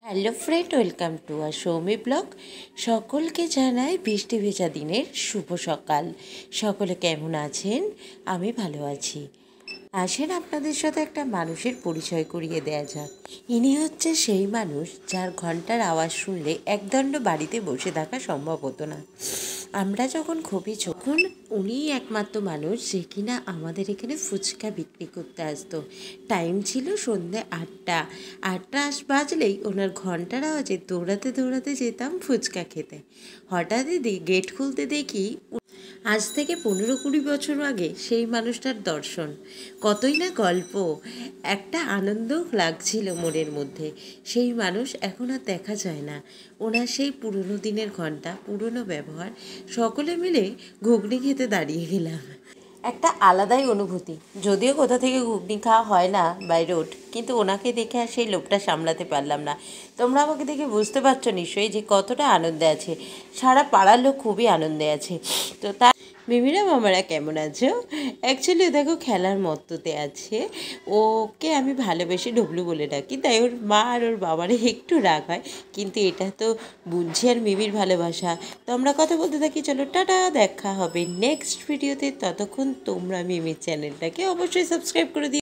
Hello friend, welcome to our Soumi blog. সকলকে জানাই বৃষ্টি ভেজা দিনের শুভ সকাল। সকলে কেমন আছেন? আমি ভালো আছি। আসেন আপনাদের সাথে একটা মানুষের পরিচয় করিয়ে দেয়া যাক। ইনি হচ্ছে সেই মানুষ যার ঘন্টার আওয়াজ শুনলে একদণ্ড বাড়িতে বসে থাকা সম্ভব হতো না। আমরা যখন খুবই যখন উনিই একমাত্র মানুষ যে কিনা আমাদের এখানে ফুচকা বিক্রি করতে আসতো। টাইম ছিল সন্ধ্যে 8টা বাজলেই ওনার ঘন্টার আওয়াজে দৌড়াতে দৌড়াতে যেতাম ফুচকা খেতে। হঠাৎই গেট খুলতে দেখি আজ থেকে 15-20 বছর আগে সেই মানুষটার দর্শন। কতই না গল্প, একটা আনন্দ লাগছিল মনের মধ্যে। সেই মানুষ এখন আর দেখা যায় না। ওনার সেই পুরনো দিনের ঘন্টা, পুরনো ব্যবহার, সকলে মিলে ঘুগনি খেতে দাঁড়িয়ে গেলাম। একটা আলাদাই অনুভূতি। যদিও কোথা থেকে ঘুগনি খাওয়া হয় না বাই রোড, কিন্তু ওনাকে দেখে আর সেই লোভটা সামলাতে পারলাম না। তোমরা আমাকে দেখে বুঝতে পারছো নিশ্চয়ই যে কতটা আনন্দে আছে। সারা পাড়ার লোক খুবই আনন্দে আছে। তো তা মিমিরা মামারা কেমন আছো? অ্যাকচুয়ালি দেখো খেলার মত্ততে আছে। ওকে আমি ভালোবেসে ডবলু বলে ডাকি, তাই ওর মা আর ওর বাবারে একটু রাগ হয়, কিন্তু এটা তো বুঝছি আর মিমির ভালোবাসা। তো আমরা কথা বলতে থাকি। চলো টাটা, দেখা হবে নেক্সট ভিডিওতে। ততক্ষণ তোমরা মিমির চ্যানেলটাকে অবশ্যই সাবস্ক্রাইব করে দিও।